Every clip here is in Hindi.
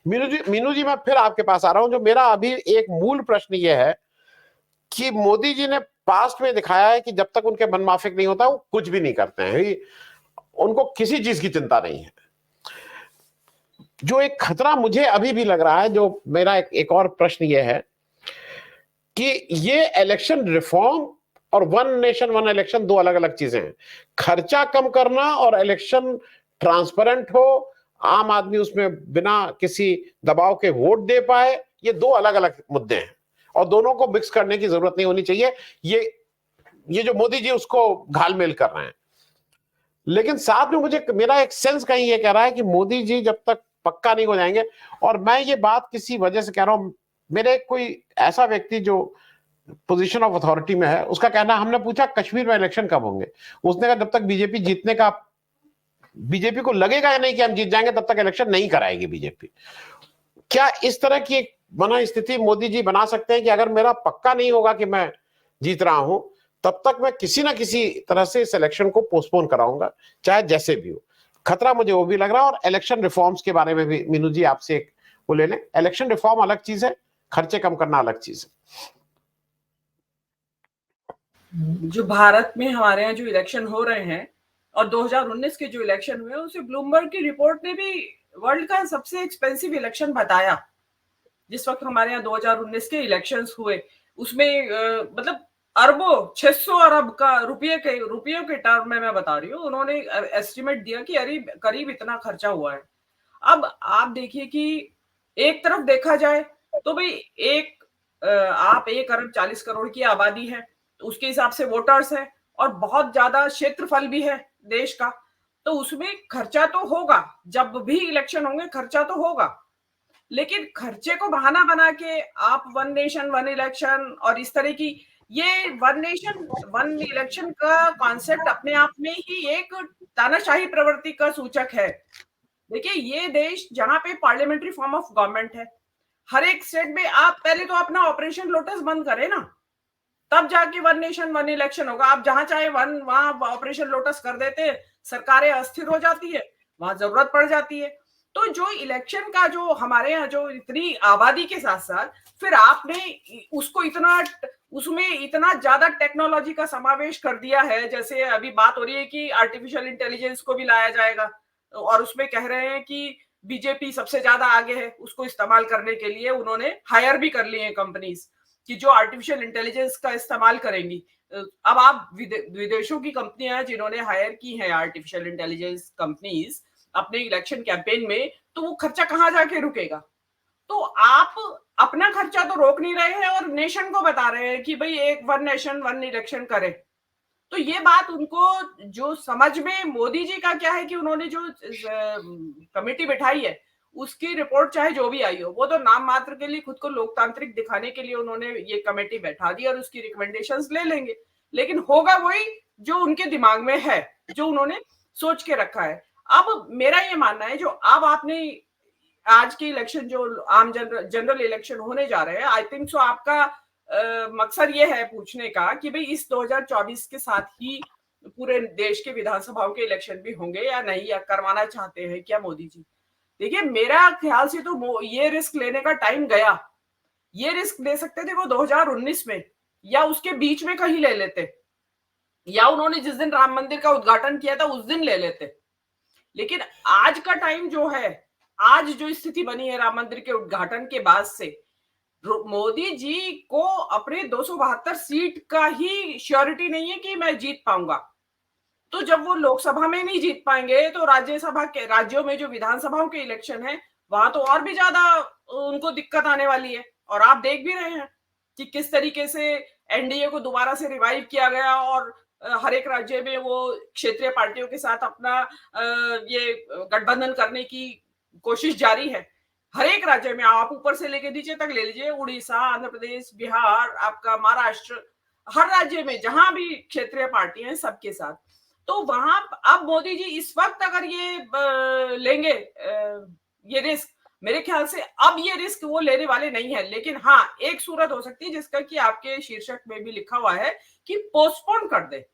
मीनू जी मैं फिर आपके पास आ रहा हूं। जो मेरा अभी एक मूल प्रश्न ये है कि मोदी जी ने पास्ट में दिखाया है कि जब तक उनके मन माफिक नहीं होता वो कुछ भी नहीं करते हैं, उनको किसी चीज की चिंता नहीं है। जो एक खतरा मुझे अभी भी लग रहा है, जो मेरा एक और प्रश्न ये है कि ये इलेक्शन रिफॉर्म और वन नेशन वन इलेक्शन दो अलग अलग चीजें हैं। खर्चा कम करना और इलेक्शन ट्रांसपेरेंट हो, आम आदमी उसमें बिना किसी दबाव के वोट दे पाए, ये दो अलग अलग मुद्दे हैं और दोनों को मिक्स करने की जरूरत नहीं होनी चाहिए। ये जो मोदी जी उसको घालमेल कर रहे हैं। लेकिन साथ में मुझे मेरा एक सेंस कहीं ये कह रहा है कि मोदी जी जब तक पक्का नहीं हो जाएंगे, और मैं ये बात किसी वजह से कह रहा हूं, मेरे कोई ऐसा व्यक्ति जो पोजीशन ऑफ अथॉरिटी में है उसका कहना, हमने पूछा कश्मीर में इलेक्शन कब होंगे, उसने कहा जब तक बीजेपी को लगेगा या नहीं कि हम जीत जाएंगे तब तक इलेक्शन नहीं कराएगी बीजेपी। क्या इस तरह की एक बना स्थिति मोदी जी बना सकते हैं कि अगर मेरा पक्का नहीं होगा कि मैं जीत रहा हूं तब तक मैं किसी ना किसी तरह से इस इलेक्शन को पोस्टपोन कराऊंगा, चाहे जैसे भी हो? खतरा मुझे वो भी लग रहा है। और इलेक्शन रिफॉर्म्स के बारे में भी मीनू जी आपसे एक वो ले लें। इलेक्शन रिफॉर्म अलग चीज है, खर्चे कम करना अलग चीज है। जो भारत में हमारे यहाँ जो इलेक्शन हो रहे हैं और 2019 के जो इलेक्शन हुए, उसे ब्लूमबर्ग की रिपोर्ट ने भी वर्ल्ड का सबसे एक्सपेंसिव इलेक्शन बताया। जिस वक्त हमारे यहाँ 2019 के इलेक्शंस हुए उसमें मतलब अरबों 600 अरब का रुपयों के टर्म में मैं बता रही हूँ, उन्होंने एस्टिमेट दिया कि अरे करीब इतना खर्चा हुआ है। अब आप देखिए कि एक तरफ देखा जाए तो भाई आप 1 अरब 40 करोड़ की आबादी है, तो उसके हिसाब से वोटर्स है और बहुत ज्यादा क्षेत्रफल भी है देश का, तो उसमें खर्चा तो होगा, जब भी इलेक्शन होंगे खर्चा तो होगा। लेकिन खर्चे को बहाना बना के आप वन नेशन वन इलेक्शन और इस तरह की, ये वन नेशन वन इलेक्शन का कॉन्सेप्ट अपने आप में ही एक तानाशाही प्रवृत्ति का सूचक है। देखिए ये देश जहां पे पार्लियामेंट्री फॉर्म ऑफ गवर्नमेंट है, हर एक स्टेट में आप पहले तो अपना ऑपरेशन लोटस बंद करें ना, तब जाके वन नेशन वन इलेक्शन होगा। आप जहां चाहे वहां ऑपरेशन लोटस कर देते, सरकारें अस्थिर हो जाती है, वहां जरूरत पड़ जाती है। तो जो इलेक्शन का जो हमारे यहाँ जो इतनी आबादी के साथ साथ फिर आपने उसको उसमें इतना ज्यादा टेक्नोलॉजी का समावेश कर दिया है। जैसे अभी बात हो रही है कि आर्टिफिशियल इंटेलिजेंस को भी लाया जाएगा और उसमें कह रहे हैं कि बीजेपी सबसे ज्यादा आगे है, उसको इस्तेमाल करने के लिए उन्होंने हायर भी कर लिए हैं कंपनीज कि जो आर्टिफिशियल इंटेलिजेंस का इस्तेमाल करेंगी। अब आप विदेशों की कंपनियां जिन्होंने हायर की हैं आर्टिफिशियल इंटेलिजेंस कंपनीज अपने इलेक्शन कैंपेन में, तो वो खर्चा कहां जाके रुकेगा? तो आप अपना खर्चा तो रोक नहीं रहे हैं और नेशन को बता रहे हैं कि भाई एक वन नेशन वन इलेक्शन करें। तो ये बात उनको जो समझ में मोदी जी का क्या है कि उन्होंने जो कमेटी बिठाई है उसकी रिपोर्ट चाहे जो भी आई हो, वो तो नाम मात्र के लिए खुद को लोकतांत्रिक दिखाने के लिए उन्होंने ये कमेटी बैठा दी और उसकी रिकमेंडेशंस ले लेंगे, लेकिन होगा वही जो उनके दिमाग में है, जो उन्होंने सोच के रखा है। अब मेरा ये मानना है जो अब आपने आज के इलेक्शन जो आम जनरल इलेक्शन होने जा रहे हैं, आई थिंक सो आपका मकसद ये है पूछने का कि भाई इस 2024 के साथ ही पूरे देश के विधानसभाओं के इलेक्शन भी होंगे या नहीं, या करवाना चाहते हैं क्या मोदी जी? देखिए मेरा ख्याल से तो ये रिस्क लेने का टाइम गया। ये रिस्क ले सकते थे वो 2019 में या उसके बीच में कहीं ले लेते, या उन्होंने जिस दिन राम मंदिर का उद्घाटन किया था उस दिन ले लेते। लेकिन आज का टाइम जो है, आज जो स्थिति बनी है राम मंदिर के उद्घाटन के बाद से, मोदी जी को अपने 272 सीट का ही श्योरिटी नहीं है कि मैं जीत पाऊंगा। तो जब वो लोकसभा में नहीं जीत पाएंगे तो राज्यसभा के राज्यों में जो विधानसभाओं के इलेक्शन है वहां तो और भी ज्यादा उनको दिक्कत आने वाली है। और आप देख भी रहे हैं कि किस तरीके से एनडीए को दोबारा से रिवाइव किया गया और हर एक राज्य में वो क्षेत्रीय पार्टियों के साथ अपना ये गठबंधन करने की कोशिश जारी है। हर एक राज्य में आप ऊपर से लेके नीचे तक ले लीजिए, उड़ीसा, आंध्र प्रदेश, बिहार, आपका महाराष्ट्र, हर राज्य में जहां भी क्षेत्रीय पार्टियां हैं सबके साथ। तो वहां अब मोदी जी इस वक्त अगर ये लेंगे ये रिस्क, मेरे ख्याल से अब ये रिस्क वो लेने वाले नहीं है। लेकिन हाँ, एक सूरत हो सकती है जिसका कि आपके शीर्षक में भी लिखा हुआ है कि पोस्टपोन कर दे।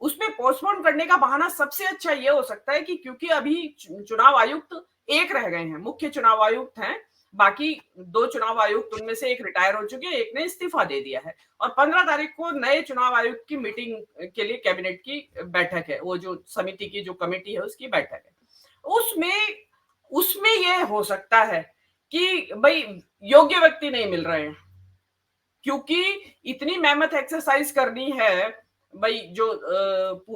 उसमें पोस्टपोन करने का बहाना सबसे अच्छा ये हो सकता है कि क्योंकि अभी चुनाव आयुक्त एक रह गए हैं, मुख्य चुनाव आयुक्त हैं बाकी 2 चुनाव आयुक्त उनमें से एक रिटायर हो चुके हैं, एक ने इस्तीफा दे दिया है और 15 तारीख को नए चुनाव आयुक्त की मीटिंग के लिए कैबिनेट की बैठक है, वो जो समिति की जो कमेटी है उसकी बैठक है। उसमें ये हो सकता है कि भाई योग्य व्यक्ति नहीं मिल रहे हैं, क्योंकि इतनी मेहनत एक्सरसाइज करनी है भाई, जो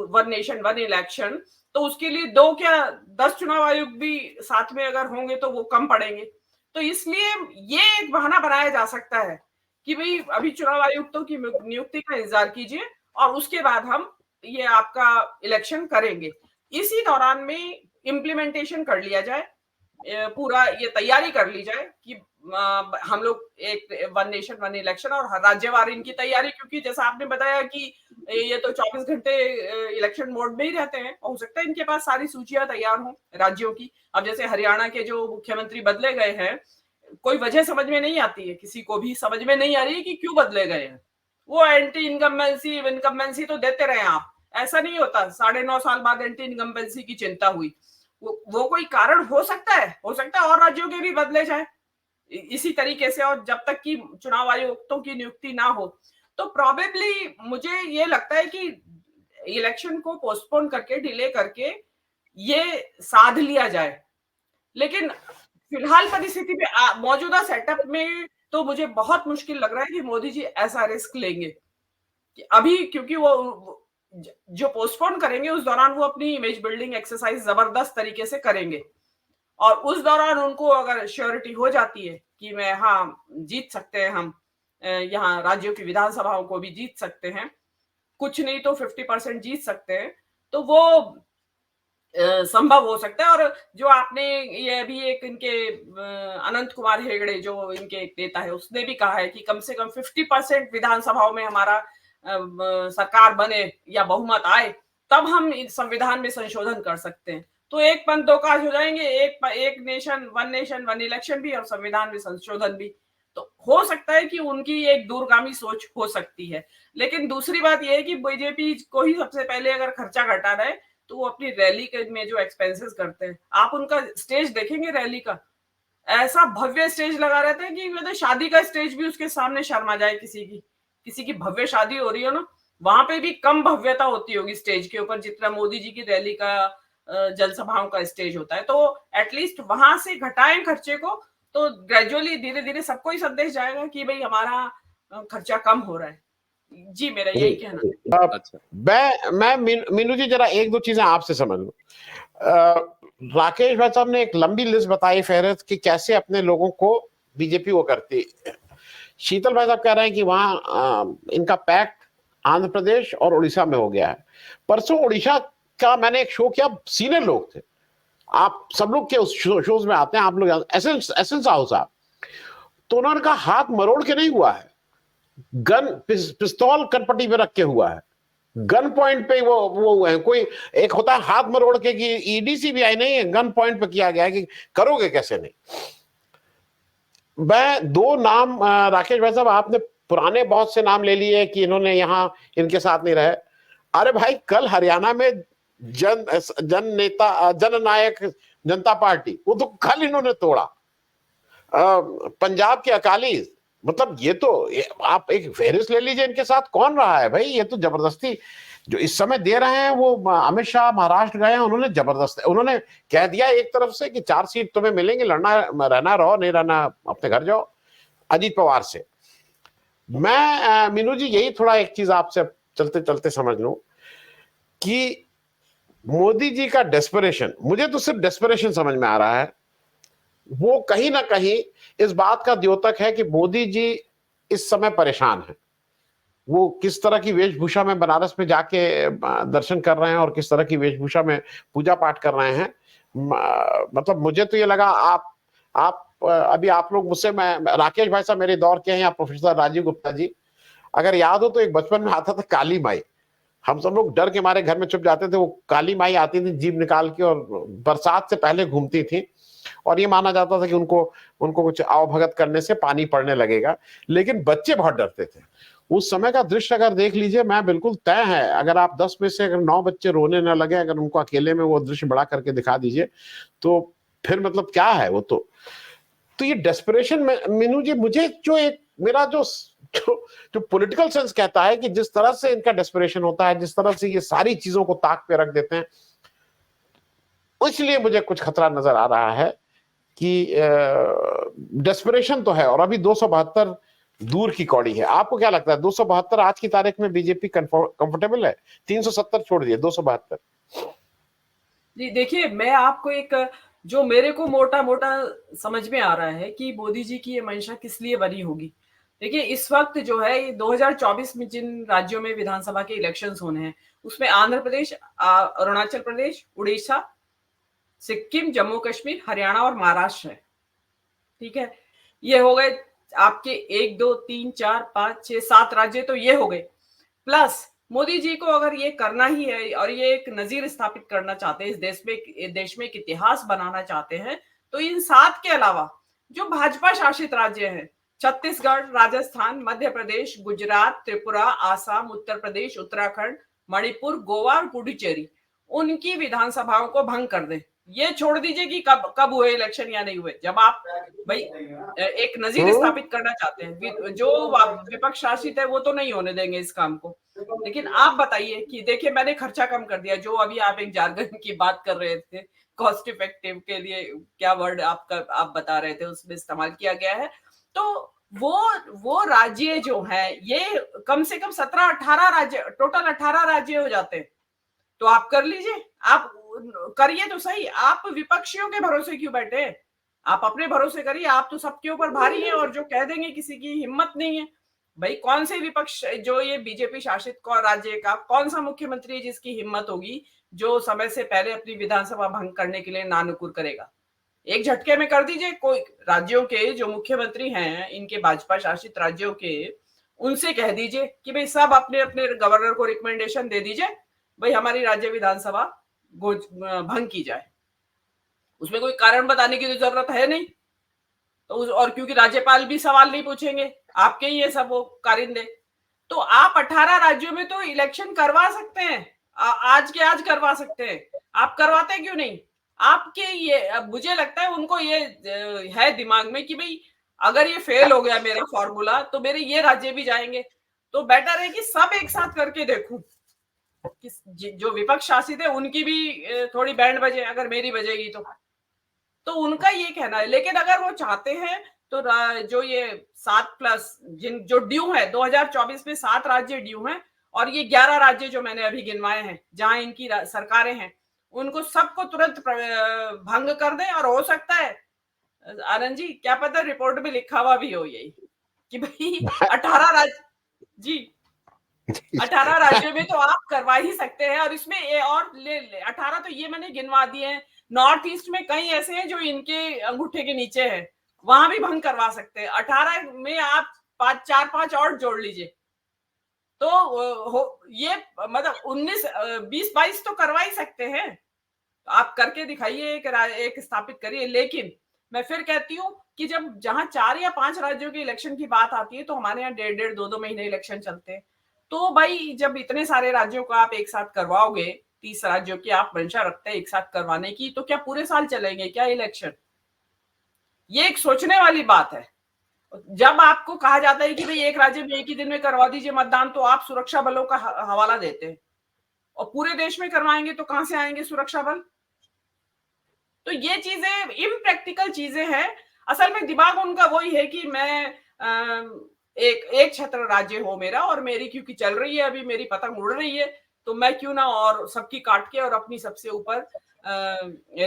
वन नेशन वन इलेक्शन, तो उसके लिए 2 क्या 10 चुनाव आयुक्त भी साथ में अगर होंगे तो वो कम पड़ेंगे। तो इसलिए ये एक बहाना बनाया जा सकता है कि भाई अभी चुनाव आयुक्तों की नियुक्ति का इंतजार कीजिए और उसके बाद हम ये आपका इलेक्शन करेंगे। इसी दौरान में इम्प्लीमेंटेशन कर लिया जाए, पूरा ये तैयारी कर ली जाए कि हम लोग एक वन नेशन वन इलेक्शन और राज्यवार इनकी तैयारी, क्योंकि जैसा आपने बताया कि ये तो 24 घंटे इलेक्शन मोड में ही रहते हैं, हो सकता है इनके पास सारी सूचियां तैयार हों राज्यों की। अब जैसे हरियाणा के जो मुख्यमंत्री बदले गए हैं, कोई वजह समझ में नहीं आती है, किसी को भी समझ में नहीं आ रही है कि क्यों बदले गए हैं। वो एंटी इनकम्बेंसी तो देते रहे आप, ऐसा नहीं होता 9.5 साल बाद एंटी इनकम्बेंसी की चिंता हुई। वो कोई कारण हो सकता है और राज्यों के भी बदले जाए इसी तरीके से, और जब तक कि चुनाव आयुक्तों की नियुक्ति ना हो तो प्रोबेबली मुझे ये लगता है कि इलेक्शन को पोस्टपोन करके, डिले करके ये साध लिया जाए। लेकिन फिलहाल परिस्थिति में, मौजूदा सेटअप में तो मुझे बहुत मुश्किल लग रहा है कि मोदी जी ऐसा रिस्क लेंगे कि अभी, क्योंकि वो जो पोस्टपोन करेंगे उस दौरान वो अपनी इमेज बिल्डिंग एक्सरसाइज जबरदस्त तरीके से करेंगे और उस दौरान उनको अगर श्योरिटी हो जाती है कि मैं जीत सकते हैं, हम यहाँ राज्यों की विधानसभाओं को भी जीत सकते हैं, कुछ नहीं तो 50% जीत सकते हैं, तो वो संभव हो सकता है। और जो आपने ये अभी एक इनके अनंत कुमार हेगड़े जो इनके एक नेता है, उसने भी कहा है कि कम से कम 50% विधानसभाओं में हमारा सरकार बने या बहुमत आए, तब हम संविधान में संशोधन कर सकते हैं। तो एक पंथ दो काज हो जाएंगे, एक नेशन वन इलेक्शन भी और संविधान में संशोधन भी। तो हो सकता है कि उनकी एक दूरगामी सोच हो सकती है। लेकिन दूसरी बात यह है कि बीजेपी को ही सबसे पहले अगर खर्चा घटाना है तो वो अपनी रैली के में जो एक्सपेंसेस करते हैं, आप उनका स्टेज देखेंगे रैली का, ऐसा भव्य स्टेज लगा रहता है कि मतलब शादी का स्टेज भी उसके सामने शर्मा जाए। किसी की भव्य शादी हो रही हो ना, वहां पे भी कम भव्यता होती होगी स्टेज के ऊपर जितना मोदी जी की रैली का जनसभाओं का स्टेज होता है। तो एटलीस्ट वहां से घटाएं खर्चे को, तो ग्रेजुअली धीरे धीरे सबको ही संदेश जाएगा कि भाई हमारा खर्चा कम हो रहा है। जी, मेरा यही कहना है। अच्छा, मैं मीनू जी जरा एक दो चीजें आपसे समझ लूं। राकेश भाई साहब ने एक लंबी लिस्ट बताई, फेहरिस्त कि कैसे अपने लोगों को बीजेपी वो करती। शीतल भाई साहब कह रहे हैं कि वहां इनका पैक्ट आंध्र प्रदेश और उड़ीसा में हो गया है। परसों उड़ीसा का मैंने एक शो किया, सीनियर लोग थे, आप सब लोग के उस शोज में आते हैं, आप लोग एसेंस हाउस आप, तो उन्होंने कहा हाथ मरोड़ के नहीं हुआ है, गन पिस्तौल कनपट्टी पे रख के हुआ है, गन पॉइंट पे वो हुए हैं। कोई एक होता है हाथ मरोड़ के कि ईडीसी भी आई नहीं है, गन पॉइंट पे किया गया है कि करोगे कैसे नहीं। मैं दो नाम, राकेश भाई साहब आपने पुराने बहुत से नाम ले लिए कि इन्होंने यहां इनके साथ नहीं रहे। अरे भाई कल हरियाणा में जननायक जनता पार्टी, वो तो कल इन्होंने तोड़ा। पंजाब के अकाली, मतलब ये तो आप एक फेहरिस्त ले लीजिए इनके साथ कौन रहा है भाई। ये तो जबरदस्ती जो इस समय दे रहे हैं, वो अमित शाह महाराष्ट्र गए हैं, उन्होंने जबरदस्त उन्होंने कह दिया एक तरफ से कि 4 सीट तुम्हें मिलेंगे, लड़ना रहना रहो, नहीं रहना अपने घर जाओ, अजीत पवार से। मैं मीनू जी यही थोड़ा एक चीज आपसे चलते चलते समझ लूं कि मोदी जी का डेस्परेशन, मुझे तो सिर्फ डेस्परेशन समझ में आ रहा है, वो कहीं ना कहीं इस बात का द्योतक है कि मोदी जी इस समय परेशान है। वो किस तरह की वेशभूषा में बनारस में जाके दर्शन कर रहे हैं और किस तरह की वेशभूषा में पूजा पाठ कर रहे हैं, मतलब मुझे तो ये लगा आप अभी आप लोग मुझसे, मैं राकेश भाई साहब मेरे दौर के हैं, या प्रोफेसर राजीव गुप्ता जी, अगर याद हो तो एक बचपन में आता था काली माई, हम सब लोग डर के हमारे घर में छुप जाते थे। वो काली माई आती थी जीभ निकाल के और बरसात से पहले घूमती थी, और ये माना जाता था कि उनको कुछ आवभगत करने से पानी पड़ने लगेगा, लेकिन बच्चे बहुत डरते थे। उस समय का दृश्य अगर देख लीजिए, मैं बिल्कुल तय है, अगर आप 10 में से अगर 9 बच्चे रोने न लगे, अगर उनको अकेले में वो दृश्य बड़ा करके दिखा दीजिए, तो फिर मतलब क्या है वो। तो तो ये डेस्परेशन में मीनू जी, मुझे जो एक मेरा जो जो पॉलिटिकल सेंस कहता है कि जिस तरह से इनका डेस्परेशन होता है, जिस तरह से ये सारी चीजों को ताक पे रख देते हैं, इसलिए मुझे कुछ खतरा नजर आ रहा है कि डेस्परेशन तो है और अभी 272 दूर की कौड़ी है। आपको क्या लगता है 272 आज की तारीख में बीजेपी कंफर्टेबल है? 370 छोड़ दिए, 272। जी देखिए, मैं आपको एक जो मेरे को मोटा मोटा समझ में आ रहा है कि मोदी जी की ये मंशा किस लिए बनी होगी। देखिए, इस वक्त जो है ये 2024 में जिन राज्यों में विधानसभा के इलेक्शंस होने हैं, उसमें आंध्र प्रदेश, अरुणाचल प्रदेश, उड़ीसा, सिक्किम, जम्मू कश्मीर, हरियाणा और महाराष्ट्र है। ठीक है, ये हो गए आपके 1 2 3 4 5 6 7 राज्य, तो ये हो गए। प्लस मोदी जी को अगर ये करना ही है और ये एक नजीर स्थापित करना चाहते हैं, इस देश में एक इतिहास बनाना चाहते हैं, तो इन 7 के अलावा जो भाजपा शासित राज्य हैं, छत्तीसगढ़, राजस्थान, मध्य प्रदेश, गुजरात, त्रिपुरा, आसाम, उत्तर प्रदेश, उत्तराखंड, मणिपुर, गोवा और पुडुचेरी, उनकी विधानसभाओं को भंग कर दें। ये छोड़ दीजिए कि कब कब हुए इलेक्शन या नहीं हुए। जब आप भाई एक नजीर स्थापित करना चाहते हैं, जो विपक्ष शासित है वो तो नहीं होने देंगे इस काम को। लेकिन आप बताइए कि देखिए, मैंने खर्चा कम कर दिया, जो अभी आप एक जार्गन की बात कर रहे थे, कॉस्ट इफेक्टिव के लिए क्या वर्ड आप बता रहे थे, उसमें इस्तेमाल किया गया है। तो वो राज्य जो है, ये कम से कम 17-18 राज्य, टोटल 18 राज्य हो जाते हैं। तो आप कर लीजिए, आप करिए तो सही। आप विपक्षियों के भरोसे क्यों बैठे? आप अपने भरोसे करिए। आप तो सबके ऊपर भारी है और जो कह देंगे किसी की हिम्मत नहीं है। भाई, कौन से विपक्ष, जो ये बीजेपी शासित राज्य का कौन सा मुख्यमंत्री है जिसकी हिम्मत होगी जो समय से पहले अपनी विधानसभा भंग करने के लिए नानुकुर करेगा? एक झटके में कर दीजिए। कोई राज्यों के जो मुख्यमंत्री हैं, इनके भाजपा शासित राज्यों के, उनसे कह दीजिए कि भाई सब अपने अपने गवर्नर को रिकमेंडेशन दे दीजिए, भाई हमारी राज्य विधानसभा भंग की जाए। उसमें कोई कारण बताने की तो जरूरत है नहीं। तो और क्योंकि राज्यपाल भी सवाल नहीं पूछेंगे, आपके ही है सब वो कारिंदे। तो आप 18 राज्यों में तो इलेक्शन करवा सकते हैं, आज के आज करवा सकते हैं। आप करवाते क्यों नहीं? आपके ये, मुझे लगता है उनको ये है दिमाग में कि भाई अगर ये फेल हो गया मेरा फॉर्मूला, तो मेरे ये राज्य भी जाएंगे। तो बेटर है कि सब एक साथ करके देखूं कि जो विपक्ष शासित है उनकी भी थोड़ी बैंड बजे, अगर मेरी बजेगी तो उनका ये कहना है। लेकिन अगर वो चाहते हैं तो जो ये 7+ जो ड्यू है, 2024 में 7 राज्य ड्यू हैं, और ये 11 राज्य जो मैंने अभी गिनवाए हैं जहां इनकी सरकारें हैं, उनको सबको तुरंत भंग कर दें। और हो सकता है आनंद जी, क्या पता रिपोर्ट में लिखा हुआ भी हो यही कि भाई 18 राज्य, जी 18 राज्यों में तो आप करवा ही सकते हैं। और इसमें ये और 18 तो ये मैंने गिनवा दिए हैं। नॉर्थ ईस्ट में कई ऐसे हैं जो इनके अंगूठे के नीचे है, वहां भी भंग करवा सकते हैं। 18 में आप 4-5 और जोड़ लीजिए, तो ये मतलब 19, 20, 22 तो करवा ही सकते हैं। आप करके दिखाइए, एक स्थापित करिए। लेकिन मैं फिर कहती हूँ कि जहां 4 या 5 राज्यों के इलेक्शन की बात आती है, तो हमारे यहाँ 1.5, 2 महीने इलेक्शन चलते हैं। तो भाई जब इतने सारे राज्यों को आप एक साथ करवाओगे, 30 राज्यों की आप मंशा रखते हैं एक साथ करवाने की, तो क्या पूरे साल चलेंगे क्या इलेक्शन? ये एक सोचने वाली बात है। जब आपको कहा जाता है कि भाई एक राज्य में एक ही दिन में करवा दीजिए मतदान, तो आप सुरक्षा बलों का हवाला देते हैं, और पूरे देश में करवाएंगे तो कहां से आएंगे सुरक्षा बल? तो ये चीजें इम्प्रैक्टिकल चीजें हैं। असल में दिमाग उनका वही है कि मैं एक छत्र राज्य हो मेरा, और मेरी क्योंकि चल रही है, अभी मेरी पतंग उड़ रही है, तो मैं क्यों ना और सबकी काट के और अपनी सबसे ऊपर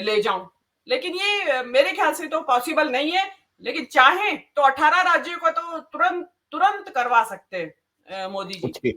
ले जाऊं। लेकिन ये मेरे ख्याल से तो पॉसिबल नहीं है। लेकिन चाहें तो 18 राज्यों को तो तुरंत करवा सकते हैं मोदी जी।